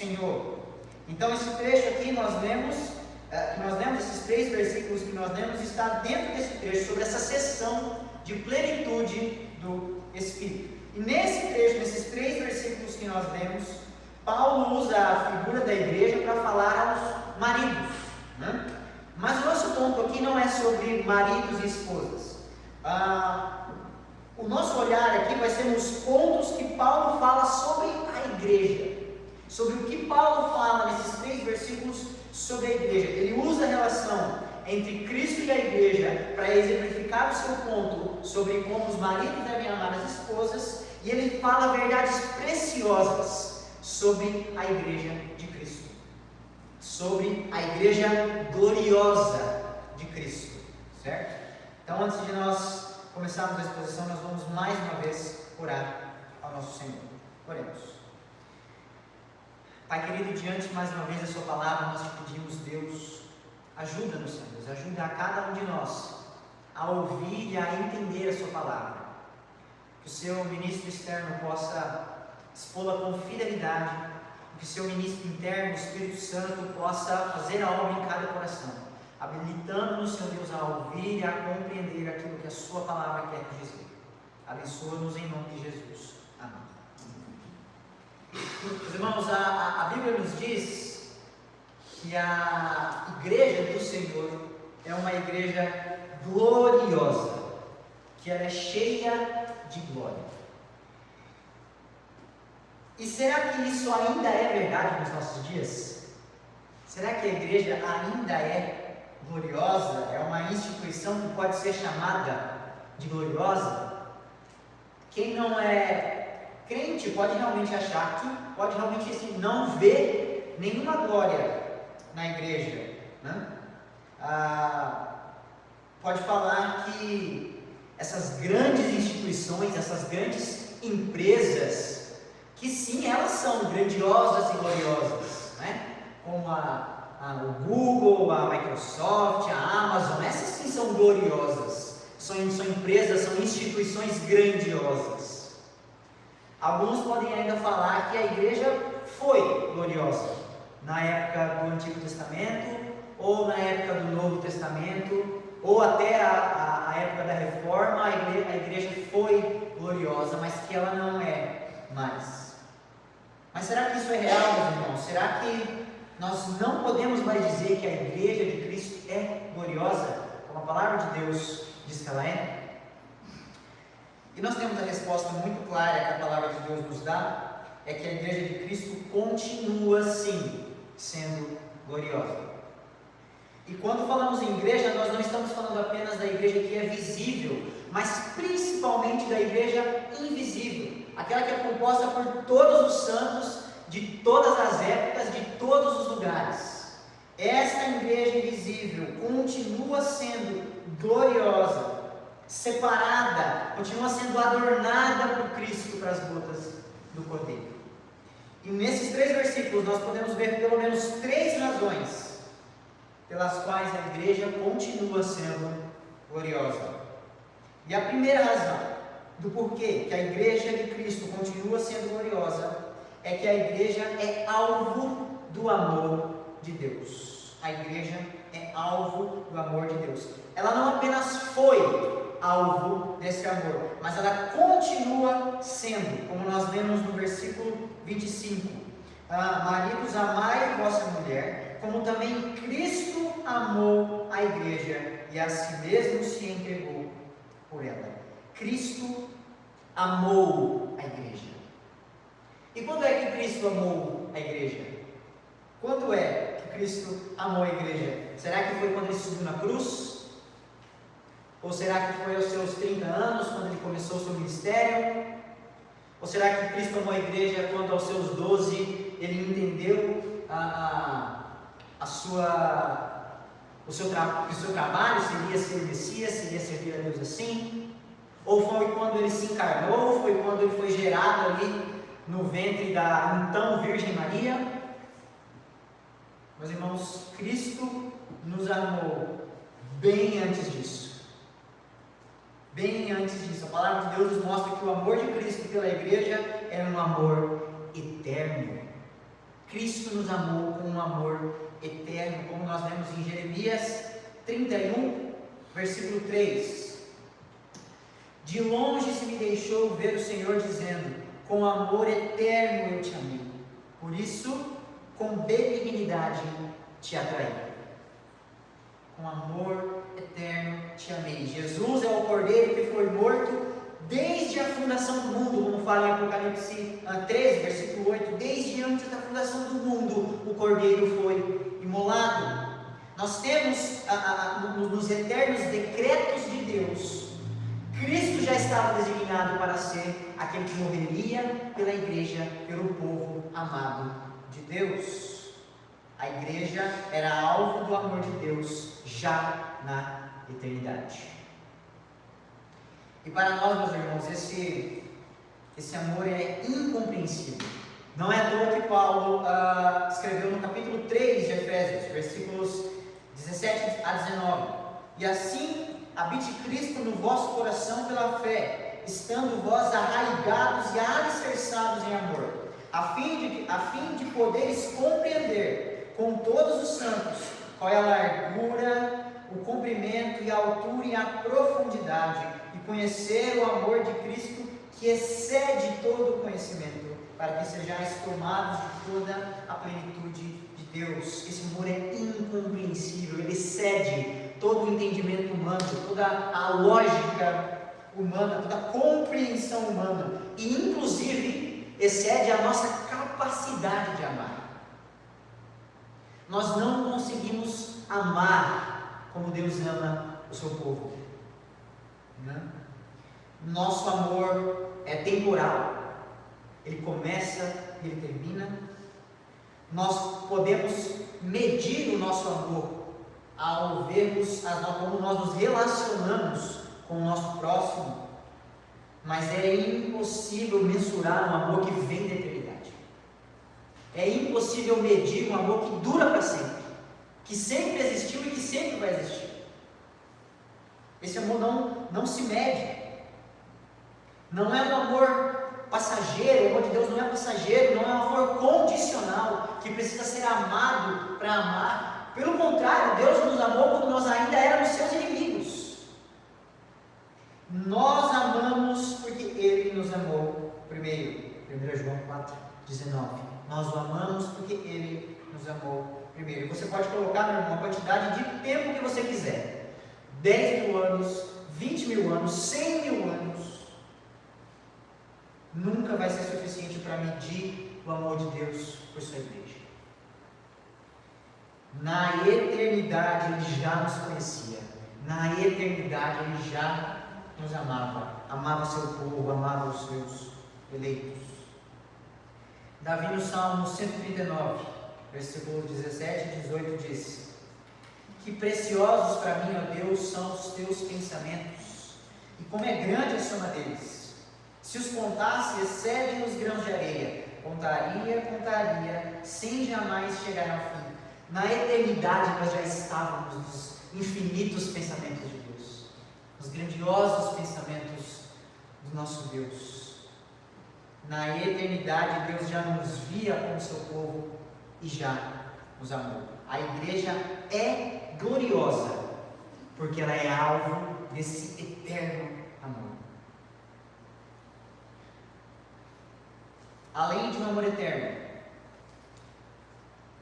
Senhor. Então esse trecho aqui esses 3 versículos que nós lemos, está dentro desse trecho, sobre essa sessão de plenitude do Espírito. E nesse trecho, nesses 3 versículos que nós lemos, Paulo usa a figura da igreja para falar aos maridos, né? Mas o nosso ponto aqui não é sobre maridos e esposas. O nosso olhar aqui vai ser nos pontos que Paulo fala sobre a igreja, sobre o que Paulo fala nesses 3 versículos sobre a igreja. Ele usa a relação entre Cristo e a igreja para exemplificar o seu ponto sobre como os maridos devem amar as esposas, e ele fala verdades preciosas sobre a igreja de Cristo, sobre a igreja gloriosa de Cristo, certo? Então, antes de nós começarmos a exposição, nós vamos mais uma vez orar ao nosso Senhor. Oremos. Pai querido, diante mais uma vez da sua palavra, nós te pedimos, Deus, ajuda-nos, Senhor Deus, ajuda a cada um de nós a ouvir e a entender a sua palavra. Que o seu ministro externo possa expô-la com fidelidade, que o seu ministro interno, o Espírito Santo, possa fazer a obra em cada coração, habilitando-nos, Senhor Deus, a ouvir e a compreender aquilo que a sua palavra quer dizer. Abençoa-nos em nome de Jesus. Amém. Meus irmãos, a Bíblia nos diz que a igreja do Senhor é uma igreja gloriosa, que ela é cheia de glória. E será que isso ainda é verdade nos nossos dias? Será que a igreja ainda é gloriosa? É uma instituição que pode ser chamada de gloriosa? Quem não é crente pode realmente achar que, pode realmente assim, não ver nenhuma glória na igreja, né? Pode falar que essas grandes instituições, essas grandes empresas, que sim, elas são grandiosas e gloriosas, né? Como o Google, a Microsoft, a Amazon, essas sim são gloriosas, são empresas, são instituições grandiosas. Alguns podem ainda falar que a igreja foi gloriosa na época do Antigo Testamento, ou na época do Novo Testamento, ou até a época da Reforma, a igreja foi gloriosa, mas que ela não é mais. Mas será que isso é real, meus irmãos? Será que nós não podemos mais dizer que a igreja de Cristo é gloriosa, como a palavra de Deus diz que ela é? E nós temos a resposta muito clara que a palavra de Deus nos dá, é que a igreja de Cristo continua sim sendo gloriosa. E quando falamos em igreja, nós não estamos falando apenas da igreja que é visível, mas principalmente da igreja invisível, aquela que é composta por todos os santos de todas as épocas, de todos os lugares. Esta igreja invisível continua sendo gloriosa, separada, continua sendo adornada por Cristo para as bodas do Cordeiro. E nesses 3 versículos nós podemos ver pelo menos 3 razões pelas quais a igreja continua sendo gloriosa. E a primeira razão do porquê que a igreja de Cristo continua sendo gloriosa é que a igreja é alvo do amor de Deus. A igreja é alvo do amor de Deus. Ela não apenas foi alvo desse amor, mas ela continua sendo, como nós lemos no versículo 25: maridos, amai vossa mulher, como também Cristo amou a igreja e a si mesmo se entregou por ela. Cristo amou a igreja. E quando é que Cristo amou a igreja? Quando é que Cristo amou a igreja? Será que foi quando ele subiu na cruz? Ou será que foi aos seus 30 anos, quando ele começou o seu ministério? Ou será que Cristo amou a igreja quando aos seus 12 ele entendeu que o seu trabalho seria ser o Messias, seria servir a Deus assim? Ou foi quando ele se encarnou, ou foi quando ele foi gerado ali no ventre da então Virgem Maria? Meus irmãos, Cristo nos amou bem antes disso. Bem antes disso, a palavra de Deus nos mostra que o amor de Cristo pela igreja é um amor eterno. Cristo nos amou com um amor eterno, como nós lemos em Jeremias 31, versículo 3. De longe se me deixou ver o Senhor dizendo: com amor eterno eu te amei, por isso com benignidade te atraí. Com amor eterno te amei. Jesus é o Cordeiro que foi morto desde a fundação do mundo, como fala em Apocalipse 13, versículo 8. Desde antes da fundação do mundo, o Cordeiro foi imolado. Nós temos nos eternos decretos de Deus, Cristo já estava designado para ser aquele que morreria pela igreja, pelo povo amado de Deus. A igreja era alvo do amor de Deus já na eternidade. E para nós, meus irmãos, esse amor é incompreensível. Não é à toa que Paulo escreveu no capítulo 3 de Efésios, versículos 17 a 19: e assim habite Cristo no vosso coração pela fé, estando vós arraigados e alicerçados em amor, a fim de poderes compreender com todos os santos qual é a largura, o comprimento e a altura e a profundidade, e conhecer o amor de Cristo que excede todo o conhecimento, para que sejais tomados de toda a plenitude de Deus. Esse amor é incompreensível, ele excede todo o entendimento humano, toda a lógica humana, toda a compreensão humana, e inclusive excede a nossa capacidade de amar. Nós não conseguimos amar como Deus ama o seu povo. Nosso amor é temporal, ele começa e ele termina. Nós podemos medir o nosso amor ao vermos como nós nos relacionamos com o nosso próximo, mas é impossível mensurar um amor que vem da eternidade. É impossível medir um amor que dura para sempre, que sempre existiu e que sempre vai existir. Esse amor não se mede. Não é um amor passageiro. O amor de Deus não é passageiro, não é um amor condicional, que precisa ser amado para amar. Pelo contrário, Deus nos amou quando nós ainda éramos seus inimigos. Nós amamos porque Ele nos amou primeiro. 1 João 4,19. Nós o amamos porque Ele nos amou primeiro. Você pode colocar, meu irmão, a quantidade de tempo que você quiser. 10 mil anos, 20 mil anos, 100 mil anos. Nunca vai ser suficiente para medir o amor de Deus por sua igreja. Na eternidade Ele já nos conhecia. Na eternidade Ele já nos amava seu povo, amava os seus eleitos. Davi no Salmo 139, versículos 17 e 18 diz: que preciosos para mim, ó Deus, são os teus pensamentos, e como é grande a soma deles. Se os contasse, excedem os grãos de areia. Contaria, sem jamais chegar ao fim. Na eternidade nós já estávamos nos infinitos pensamentos de Deus, nos grandiosos pensamentos do nosso Deus. Na eternidade Deus já nos via como seu povo e já nos amou. A igreja é gloriosa porque ela é alvo desse eterno amor. Além de um amor eterno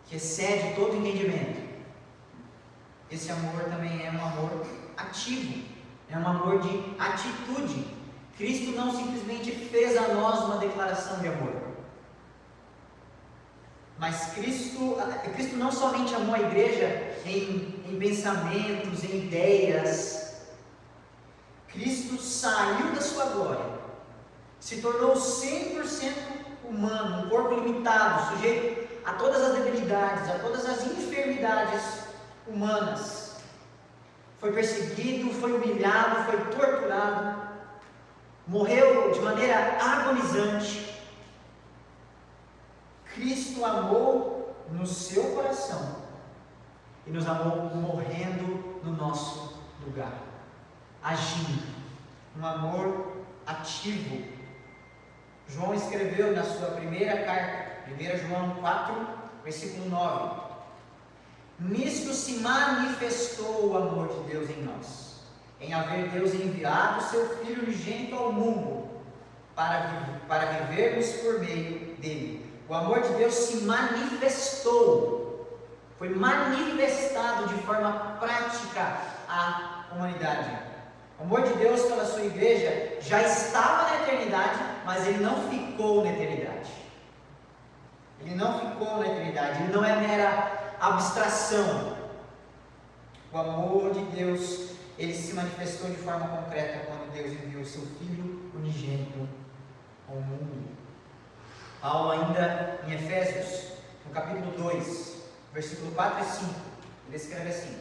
que excede todo entendimento, esse amor também é um amor ativo, é um amor de atitude. Cristo não simplesmente fez a nós uma declaração de amor, mas Cristo não somente amou a igreja em pensamentos, em ideias. Cristo saiu da sua glória, se tornou 100% humano, um corpo limitado, sujeito a todas as debilidades, a todas as enfermidades humanas. Foi perseguido, foi humilhado, foi torturado, morreu de maneira agonizante. Cristo amou no seu coração e nos amou morrendo no nosso lugar, agindo, um amor ativo. João escreveu na sua primeira carta, 1 João 4, versículo 9. Nisto se manifestou o amor de Deus em nós, em haver Deus enviado seu Filho unigênito ao mundo, para vivermos por meio dele. O amor de Deus se manifestou, foi manifestado de forma prática à humanidade. O amor de Deus pela sua igreja já estava na eternidade, mas ele não ficou na eternidade. Ele não ficou na eternidade, ele não é mera abstração. O amor de Deus, ele se manifestou de forma concreta quando Deus enviou o seu Filho unigênito ao mundo. Paulo, ainda em Efésios, no capítulo 2, versículo 4 e 5, ele escreve assim: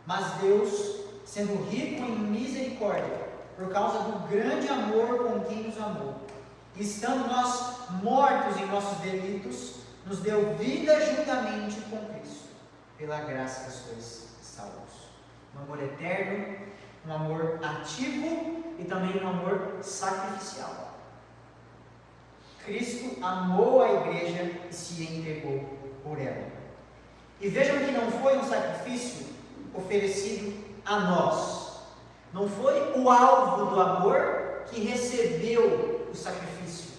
mas Deus, sendo rico em misericórdia, por causa do grande amor com que nos amou, e estando nós mortos em nossos delitos, nos deu vida juntamente com Cristo. Pela graça que sois salvos. Um amor eterno, um amor ativo e também um amor sacrificial. Cristo amou a igreja e se entregou por ela. E vejam que não foi um sacrifício oferecido a nós. Não foi o alvo do amor que recebeu o sacrifício,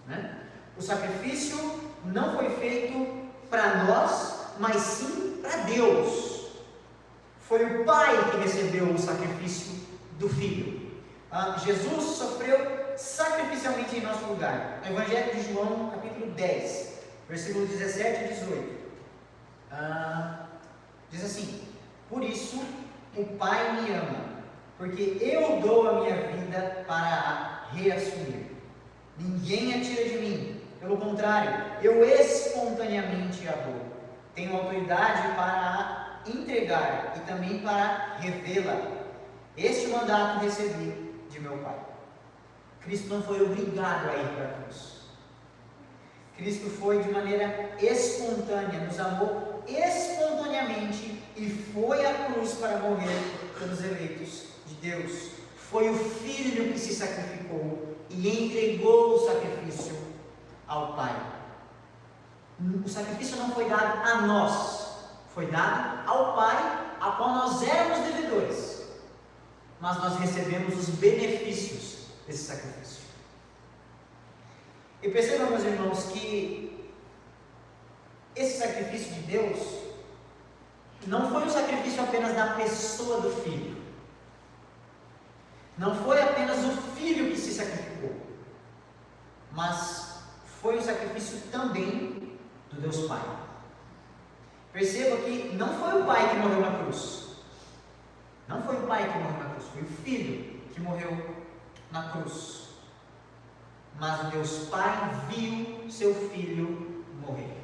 né? O sacrifício não foi feito para nós, mas sim para Deus. Foi o Pai que recebeu o sacrifício do Filho. Jesus sofreu sacrificialmente em nosso lugar. No Evangelho de João, capítulo 10, versículos 17 e 18. Diz assim: por isso o Pai me ama, porque eu dou a minha vida para a reassumir. Ninguém a tira de mim. Pelo contrário, eu espontaneamente a dou. Tenho autoridade para a entregar e também para revê-la. Este mandato recebi de meu Pai. Cristo não foi obrigado a ir para a cruz. Cristo foi de maneira espontânea, nos amou espontaneamente e foi à cruz para morrer pelos eleitos de Deus. Foi o Filho que se sacrificou e entregou o sacrifício ao Pai. O sacrifício não foi dado a nós, foi dado ao Pai, a qual nós éramos devedores, mas nós recebemos os benefícios desse sacrifício. E percebam, meus irmãos, que esse sacrifício de Deus não foi um sacrifício apenas da pessoa do Filho, não foi apenas o Filho que se sacrificou, mas foi um sacrifício também do Deus Pai. Perceba que não foi o Pai que morreu na cruz. Não foi o Pai que morreu na cruz, foi o Filho que morreu na cruz. Mas o Deus Pai viu seu Filho morrer.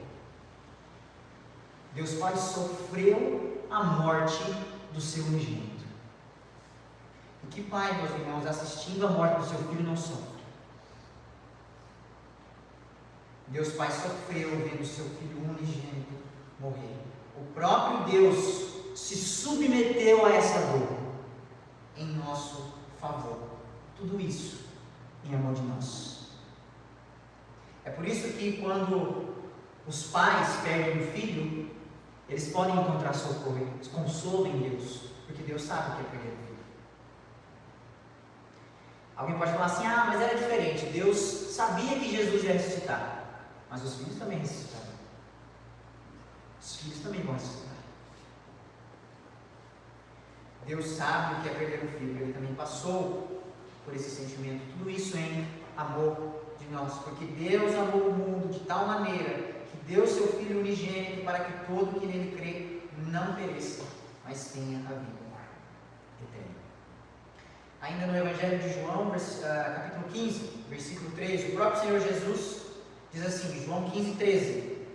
Deus Pai sofreu a morte do seu unigênito. E que pai, meus irmãos, assistindo a morte do seu filho, não sofre? Deus Pai sofreu vendo seu Filho unigênito morrer. O próprio Deus se submeteu a essa dor em nosso favor. Tudo isso em amor de nós. É por isso que quando os pais perdem um filho, eles podem encontrar socorro, eles consolo em Deus, porque Deus sabe o que é perder um filho. Alguém pode falar assim: ah, mas era diferente, Deus sabia que Jesus ia ressuscitar. Mas os filhos também ressuscitaram. Os filhos também vão ressuscitar. Deus sabe o que é perder um filho. Ele também passou por esse sentimento. Tudo isso em amor de nós. Porque Deus amou o mundo de tal maneira que deu seu Filho unigênito para que todo que nele crê não pereça, mas tenha a vida eterna. Ainda no Evangelho de João, capítulo 15, versículo 13, o próprio Senhor Jesus diz assim, João 15, 13: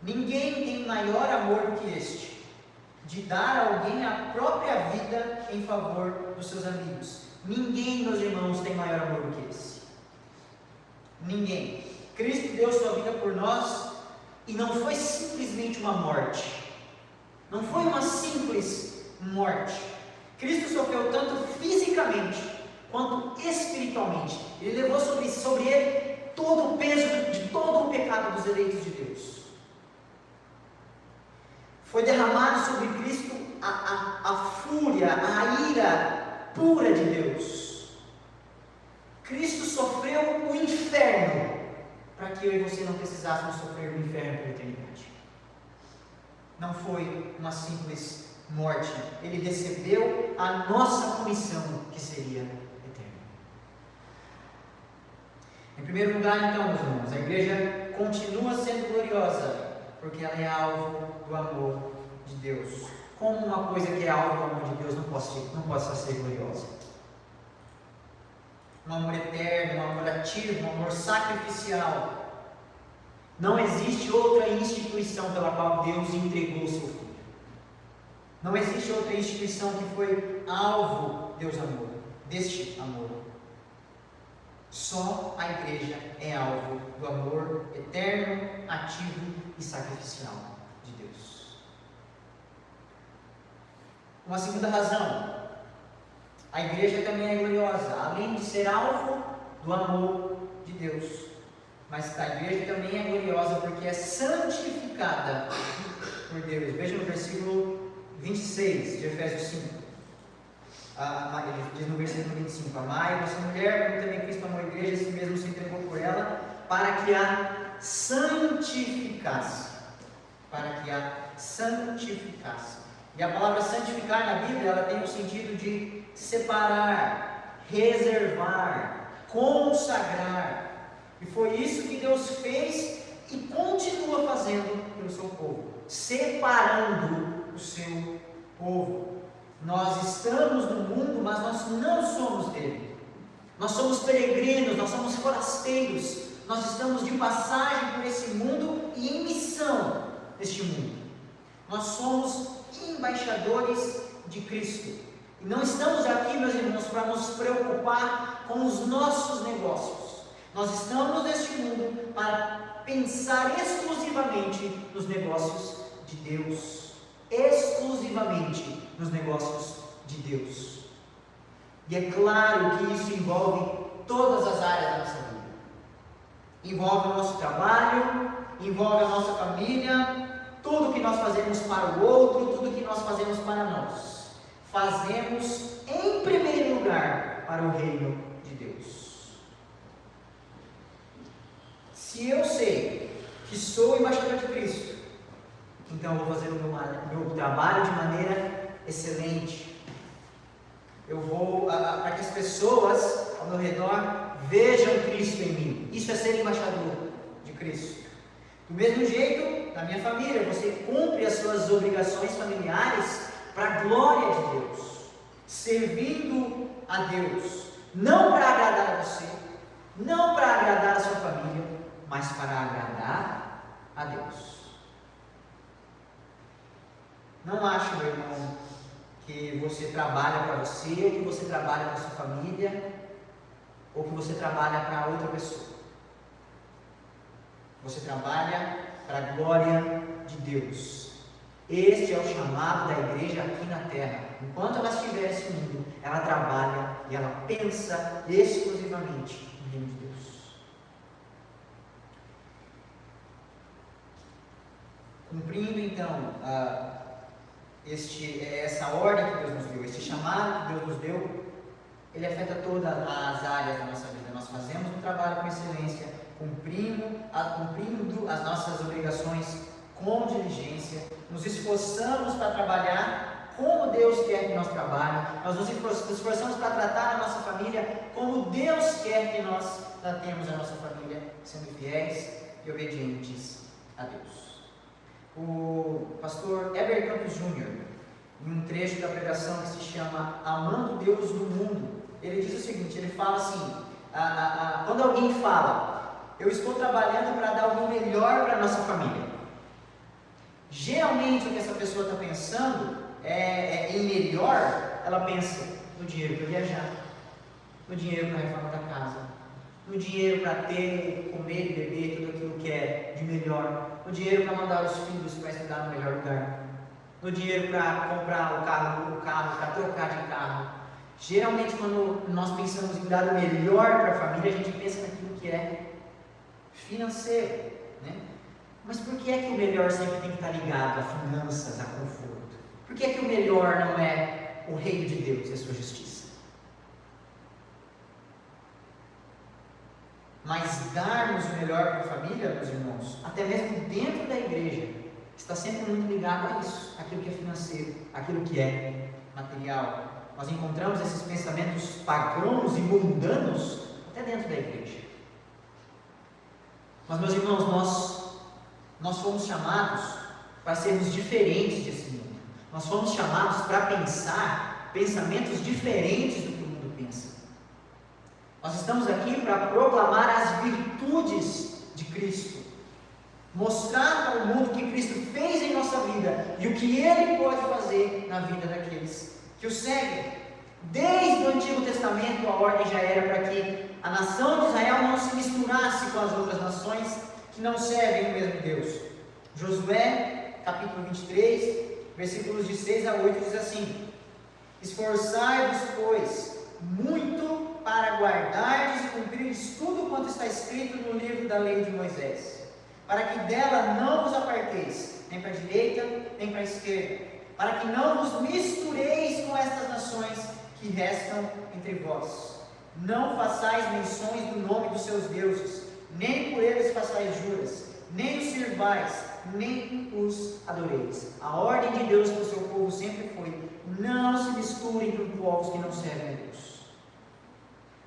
ninguém tem maior amor do que este, de dar a alguém a própria vida em favor dos seus amigos. Ninguém, meus irmãos, tem maior amor do que esse. Ninguém. Cristo deu sua vida por nós e não foi simplesmente uma morte. Não foi uma simples morte. Cristo sofreu tanto fisicamente quanto espiritualmente. Ele levou sobre ele todo o peso de todo o pecado dos eleitos de Deus. Foi derramado sobre Cristo a fúria, a ira pura de Deus. Cristo sofreu o inferno para que eu e você não precisássemos sofrer o inferno pela eternidade. Não foi uma simples morte. Ele recebeu a nossa punição, que seria eterna. Em primeiro lugar, então, meus irmãos, a igreja continua sendo gloriosa, porque ela é alvo do amor de Deus. Como uma coisa que é alvo do amor de Deus não possa ser gloriosa? Um amor eterno, um amor ativo, um amor sacrificial. Não existe outra instituição pela qual Deus entregou o seu Filho. Não existe outra instituição que foi alvo, Deus amor, deste amor. Só a igreja é alvo do amor eterno, ativo e sacrificial de Deus. Uma segunda razão: a igreja também é gloriosa, além de ser alvo do amor de Deus. Mas a igreja também é gloriosa porque é santificada por Deus. Veja no versículo 26 de Efésios 5. Ele diz no versículo 25: Amai vossa mulher, como também Cristo amou a igreja, assim mesmo se entregou por ela, para que a santificasse. Para que a santificasse. E a palavra santificar na Bíblia, ela tem o sentido de separar, reservar, consagrar. E foi isso que Deus fez e continua fazendo pelo seu povo, separando o seu povo. Nós estamos no mundo, mas nós não somos dele. Nós somos peregrinos, nós somos forasteiros. Nós estamos de passagem por esse mundo e em missão neste mundo. Nós somos embaixadores de Cristo. E não estamos aqui, meus irmãos, para nos preocupar com os nossos negócios. Nós estamos neste mundo para pensar exclusivamente nos negócios de Deus. Exclusivamente nos negócios de Deus. E é claro que isso envolve todas as áreas da nossa vida. Envolve o nosso trabalho, envolve a nossa família, tudo que nós fazemos para o outro, tudo que nós fazemos para nós. Fazemos em primeiro lugar para o reino de Deus. Se eu sei que sou embaixador de Cristo, então eu vou fazer o meu trabalho de maneira excelente. Eu vou, para que as pessoas ao meu redor vejam Cristo em mim. Isso é ser embaixador de Cristo. Do mesmo jeito, na minha família, você cumpre as suas obrigações familiares para a glória de Deus, servindo a Deus, não para agradar a você, não para agradar a sua família, mas para agradar a Deus. Não ache, meu irmão, que você trabalha para você, ou que você trabalha para a sua família, ou que você trabalha para outra pessoa. Você trabalha para a glória de Deus. Este é o chamado da igreja aqui na terra. Enquanto ela estiver nesse mundo, ela trabalha e ela pensa exclusivamente no reino de Deus. Cumprindo então essa ordem que Deus nos deu, esse chamado que Deus nos deu, ele afeta todas as áreas da nossa vida. Nós fazemos um trabalho com excelência, cumprindo as nossas obrigações com diligência, nos esforçamos para trabalhar como Deus quer que nós trabalhemos, nós nos esforçamos para tratar a nossa família como Deus quer que nós tratemos a nossa família, sendo fiéis e obedientes a Deus. O pastor Heber Campos Jr., em um trecho da pregação que se chama Amando Deus no Mundo, ele diz o seguinte, ele fala assim, quando alguém fala, eu estou trabalhando para dar o melhor para a nossa família, geralmente o que essa pessoa está pensando em melhor, ela pensa no dinheiro para viajar, no dinheiro para a reforma da casa, no dinheiro para ter, comer e beber tudo aquilo que é de melhor, no dinheiro para mandar os filhos para estudar no melhor lugar, no dinheiro para comprar o carro, para trocar de carro. Geralmente quando nós pensamos em dar o melhor para a família, a gente pensa naquilo que é financeiro, né? Mas por que é que o melhor sempre tem que estar ligado a finanças, a conforto? Por que é que o melhor não é o reino de Deus e a sua justiça? Mas darmos o melhor para a família, meus irmãos, até mesmo dentro da igreja, está sempre muito ligado a isso, aquilo que é financeiro, aquilo que é material. Nós encontramos esses pensamentos pagãos e mundanos até dentro da igreja. Mas, meus irmãos, nós fomos chamados para sermos diferentes desse mundo. Nós fomos chamados para pensar pensamentos diferentes do que o mundo pensa. Nós estamos aqui para proclamar as virtudes de Cristo, mostrar para o mundo o que Cristo fez em nossa vida e o que Ele pode fazer na vida daqueles que o seguem. Desde o Antigo Testamento, a ordem já era para que a nação de Israel não se misturasse com as outras nações que não servem o mesmo Deus. Josué, capítulo 23, versículos de 6 a 8, diz assim: esforçai-vos, pois, muito para guardardes e cumprires tudo quanto está escrito no livro da lei de Moisés, para que dela não vos aparteis, nem para a direita, nem para a esquerda, para que não vos mistureis com estas nações que restam entre vós. Não façais menções do nome dos seus deuses, nem por eles façais juras, nem os sirvais, nem os adoreis. A ordem de Deus para o seu povo sempre foi: não se misturem com povos que não servem a Deus.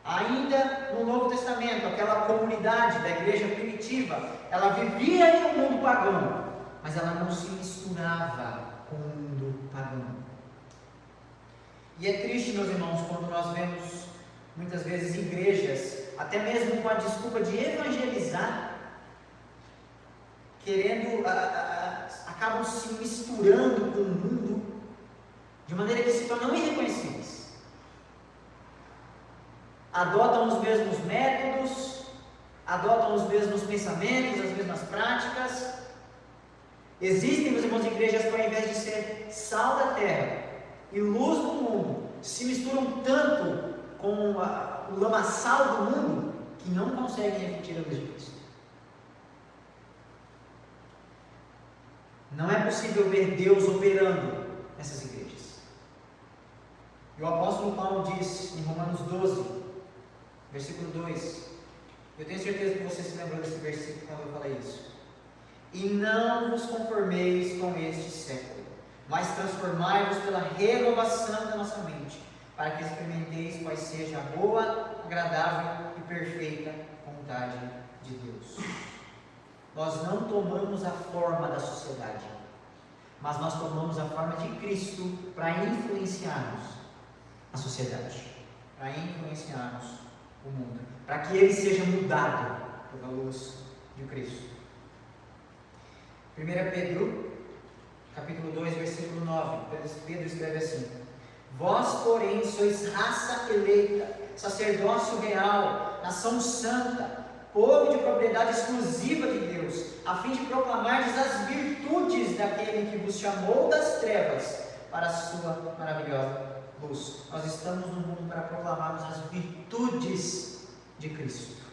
Ainda no Novo Testamento, aquela comunidade da igreja primitiva, ela vivia em um mundo pagão, mas ela não se misturava com o mundo pagão. E é triste, meus irmãos, quando nós vemos muitas vezes igrejas, até mesmo com a desculpa de evangelizar, acabam se misturando com o mundo de maneira que se tornam irreconhecíveis. Adotam os mesmos métodos, adotam os mesmos pensamentos, as mesmas práticas. Existem, meus irmãos, igrejas que, ao invés de ser sal da terra e luz do mundo, se misturam tanto com o lamaçal do mundo que não conseguem refletir a luz de Cristo. Não é possível ver Deus operando nessas igrejas. E o apóstolo Paulo diz em Romanos 12, versículo 2, eu tenho certeza que você se lembrou desse versículo quando eu falei isso: e não vos conformeis com este século, mas transformai-vos pela renovação da nossa mente, para que experimenteis qual seja a boa, agradável e perfeita vontade de Deus. Nós não tomamos a forma da sociedade, mas nós tomamos a forma de Cristo para influenciarmos a sociedade, para influenciarmos o mundo, para que ele seja mudado pela luz de Cristo. 1 Pedro, capítulo 2, versículo 9, Pedro escreve assim: vós, porém, sois raça eleita, sacerdócio real, nação santa, povo de propriedade exclusiva de Deus, a fim de proclamardes as virtudes daquele que vos chamou das trevas para a sua maravilhosa luz. Nós estamos no mundo para proclamarmos as virtudes de Cristo.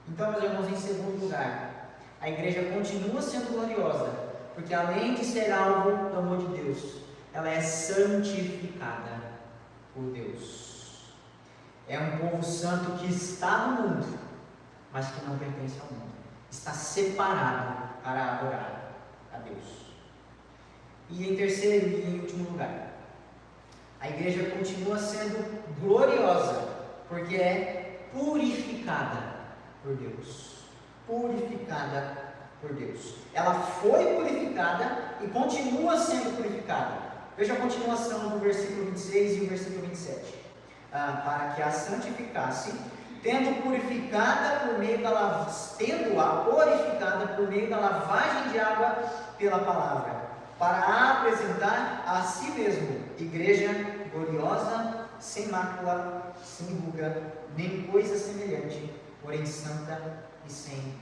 Então, meus irmãos, em segundo lugar, a igreja continua sendo gloriosa, porque além de ser alvo do amor de Deus, ela é santificada por Deus. É um povo santo que está no mundo, mas que não pertence ao mundo. Está separado para adorar a Deus. E em terceiro e em último lugar, a igreja continua sendo gloriosa, porque é purificada por Deus. Purificada por Deus. Ela foi purificada e continua sendo purificada. Veja a continuação do versículo 26 e o versículo 27. Para que a santificasse, tendo-a purificada por meio da lavagem de água pela palavra, para a apresentar a si mesmo igreja gloriosa, sem mácula, sem ruga, nem coisa semelhante, porém santa e sem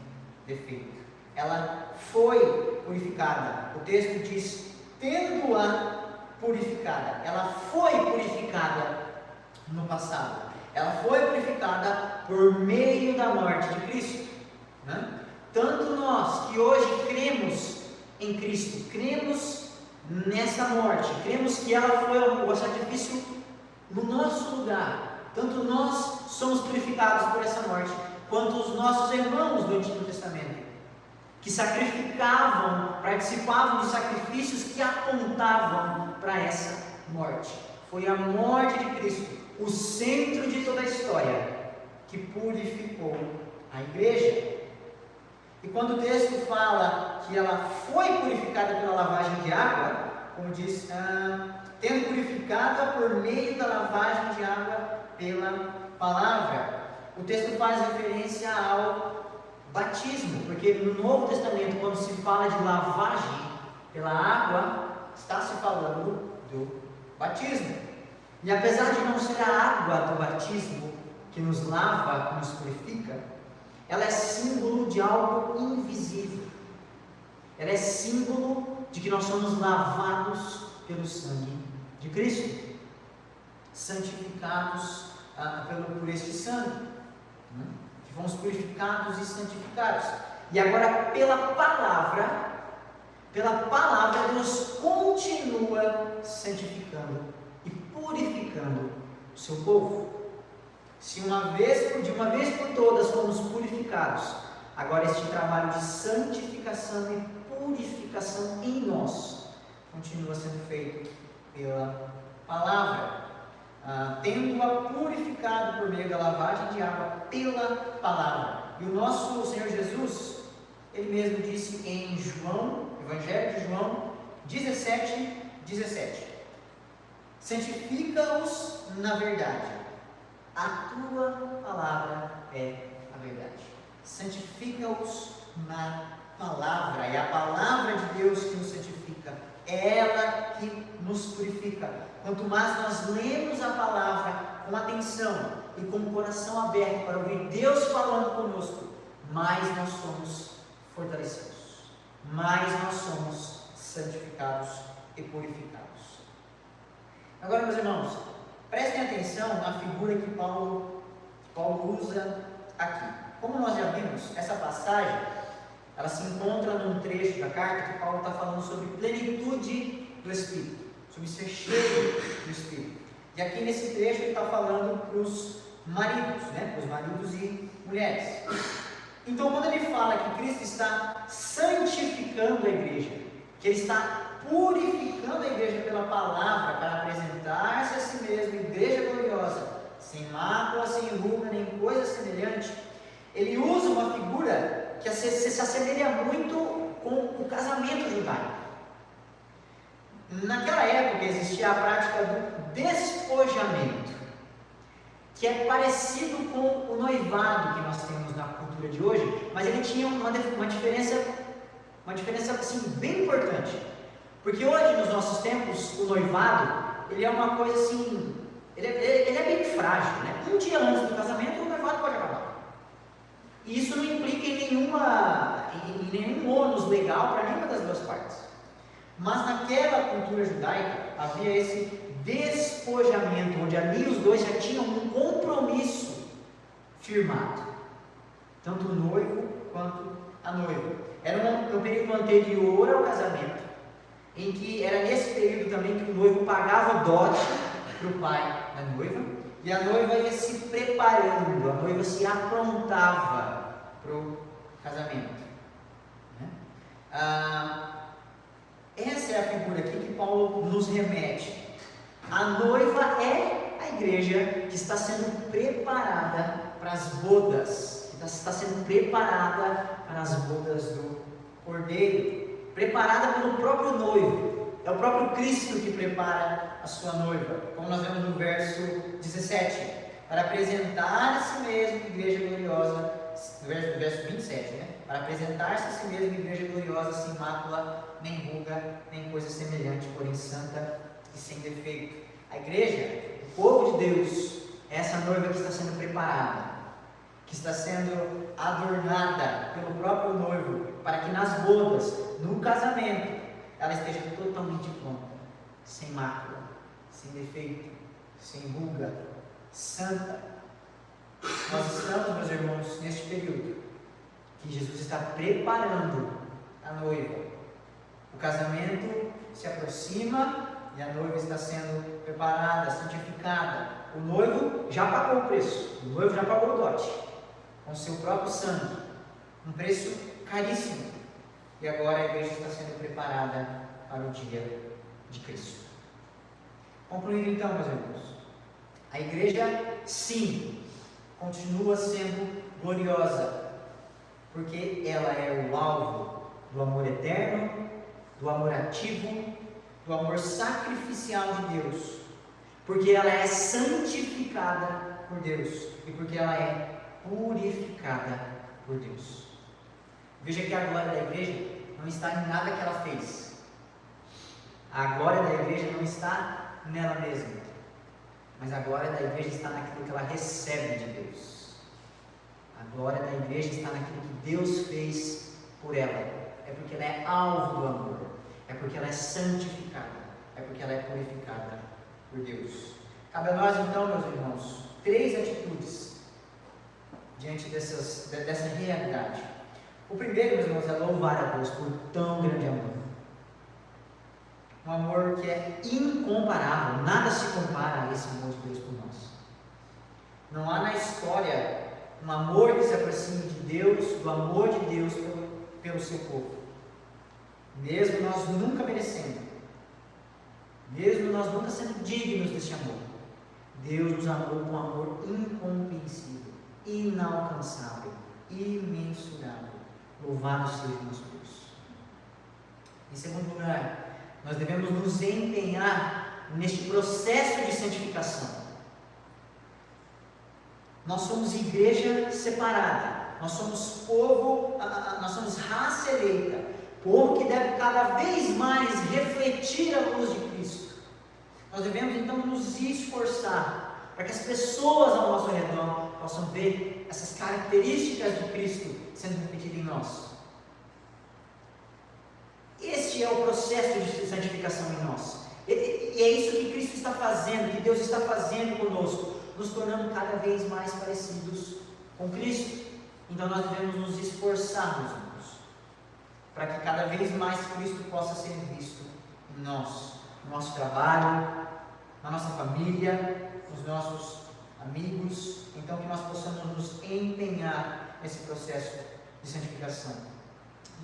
defeito. Ela foi purificada. O texto diz: tendo-a purificada. Ela foi purificada no passado. Ela foi purificada por meio da morte de Cristo, né? tanto nós que hoje cremos em Cristo, cremos nessa morte, cremos que ela foi o sacrifício no nosso lugar, tanto nós somos purificados por essa morte, quanto os nossos irmãos do Antigo Testamento, que sacrificavam, participavam de sacrifícios que apontavam para essa morte. Foi a morte de Cristo, o centro de toda a história, que purificou a igreja. E quando o texto fala que ela foi purificada pela lavagem de água, como diz, tendo purificada por meio da lavagem de água pela palavra, o texto faz referência ao batismo, porque no Novo Testamento, quando se fala de lavagem pela água, está se falando do batismo. E apesar de não ser a água do batismo que nos lava, que nos purifica, ela é símbolo de algo invisível. Ela é símbolo de que nós somos lavados pelo sangue de Cristo, santificados por este sangue, que fomos purificados e santificados. E agora pela palavra Deus continua santificando e purificando o seu povo. Se de uma vez por todas fomos purificados, agora este trabalho de santificação e purificação em nós continua sendo feito pela palavra, tendo-a purificado por meio da lavagem de água pela palavra. E o nosso Senhor Jesus, Ele mesmo disse em Evangelho de João 17:17: santifica-os na verdade. A tua palavra é a verdade. Santifica-os na palavra. É a palavra de Deus que nos santifica. É ela que nos purifica. Quanto mais nós lemos a palavra com atenção e com o coração aberto para ouvir Deus falando conosco, mais nós somos fortalecidos. Mais nós somos santificados e purificados. Agora, meus irmãos, prestem atenção na figura que Paulo usa aqui. Como nós já vimos, essa passagem, ela se encontra num trecho da carta que Paulo está falando sobre plenitude do Espírito, sobre ser cheio do Espírito. E aqui nesse trecho ele está falando para os maridos, para os maridos e mulheres. Então, quando ele fala que Cristo está santificando a igreja, que Ele está purificando a igreja pela palavra para apresentar-se a si mesmo, igreja gloriosa, sem mácula, sem ruga, nem coisa semelhante, ele usa uma figura que se assemelha muito com o casamento judaico. Naquela época existia a prática do despojamento, que é parecido com o noivado que nós temos na cultura de hoje, mas ele tinha uma diferença assim, bem importante. Porque hoje, nos nossos tempos, o noivado, ele é uma coisa assim, ele é bem frágil, Um dia antes do casamento, o noivado pode acabar. E isso não implica em nenhum ônus legal para nenhuma das duas partes. Mas naquela cultura judaica, havia esse despojamento, onde ali os dois já tinham um compromisso firmado. Tanto o noivo quanto a noiva. Era um período anterior ao casamento, em que era nesse período também que o noivo pagava dote para o pai da noiva, e a noiva ia se preparando, a noiva se aprontava para o casamento. Essa é a figura aqui que Paulo nos remete. A noiva é a igreja que está sendo preparada para as bodas, que está sendo preparada para as bodas do Cordeiro, preparada pelo próprio noivo. É o próprio Cristo que prepara a sua noiva, como nós vemos no verso 17, para apresentar a si mesmo igreja gloriosa, no verso 27, para apresentar-se a si mesmo igreja gloriosa, sem mácula, nem ruga, nem coisa semelhante, porém santa e sem defeito. A igreja, o povo de Deus, é essa noiva que está sendo preparada, que está sendo adornada pelo próprio noivo, para que nas bodas, no casamento, ela esteja totalmente pronta, sem mácula, sem defeito, sem ruga, santa. Nós estamos, meus irmãos, neste período que Jesus está preparando a noiva. O casamento se aproxima e a noiva está sendo preparada, santificada. O noivo já pagou o preço, o noivo já pagou o dote, com seu próprio sangue, um preço caríssimo. E agora a igreja está sendo preparada para o dia de Cristo. Concluindo então, meus irmãos, a igreja, sim, continua sendo gloriosa, porque ela é o alvo do amor eterno, do amor ativo, do amor sacrificial de Deus, porque ela é santificada por Deus e porque ela é purificada por Deus. Veja que a glória da igreja não está em nada que ela fez. A glória da igreja não está nela mesma, mas a glória da igreja está naquilo que ela recebe de Deus. A glória da igreja está naquilo que Deus fez por ela. É porque ela é alvo do amor, é porque ela é santificada, é porque ela é purificada por Deus. Cabe a nós então, meus irmãos, 3 atitudes diante dessa realidade. O primeiro, meus irmãos, é louvar a Deus por tão grande amor. Um amor que é incomparável, nada se compara a esse amor de Deus por nós. Não há na história um amor que se aproxime de Deus, do amor de Deus pelo seu povo. Mesmo nós nunca merecendo, mesmo nós nunca sendo dignos desse amor, Deus nos amou com um amor incompreensível, inalcançável, imensurável. Louvado seja o nosso Deus. Em segundo lugar, nós devemos nos empenhar neste processo de santificação. Nós somos igreja separada, nós somos povo, nós somos raça eleita, povo que deve cada vez mais refletir a luz de Cristo. Nós devemos então nos esforçar para que as pessoas ao nosso redor possam ver essas características de Cristo sendo repetidas em nós. Este é o processo de santificação em nós. E é isso que Cristo está fazendo, que Deus está fazendo conosco, nos tornando cada vez mais parecidos com Cristo. Então nós devemos nos esforçar, meus irmãos, para que cada vez mais Cristo possa ser visto em nós, no nosso trabalho, na nossa família, nos nossos amigos. Então que nós possamos nos empenhar nesse processo de santificação.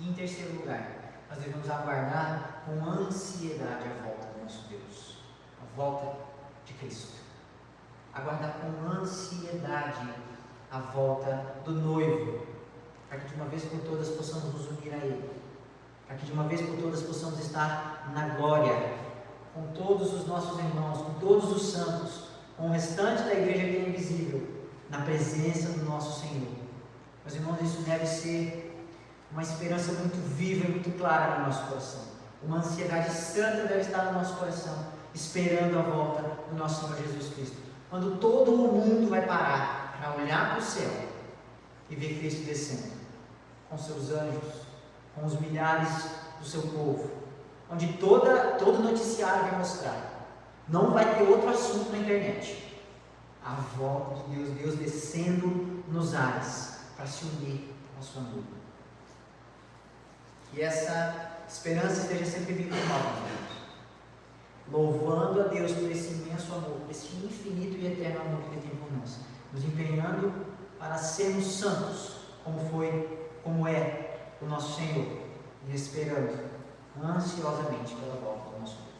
E em terceiro lugar, nós devemos aguardar com ansiedade a volta do nosso Deus, a volta de Cristo. Aguardar com ansiedade a volta do noivo, para que de uma vez por todas possamos nos unir a Ele, para que de uma vez por todas possamos estar na glória, com todos os nossos irmãos, com todos os santos, com o restante da igreja que é invisível, na presença do nosso Senhor. Meus irmãos, isso deve ser uma esperança muito viva e muito clara no nosso coração. Uma ansiedade santa deve estar no nosso coração, esperando a volta do nosso Senhor Jesus Cristo. Quando todo o mundo vai parar para olhar para o céu e ver Cristo descendo, com seus anjos, com os milhares do seu povo, onde todo noticiário vai mostrar, não vai ter outro assunto na internet, a volta de Deus, Deus descendo nos ares para se unir à sua noiva. Que essa esperança esteja sempre viva em nós, irmãos, louvando a Deus por esse imenso amor, por esse infinito e eterno amor que Ele tem por nós, nos empenhando para sermos santos, como é o nosso Senhor, e esperando ansiosamente pela volta do nosso Deus.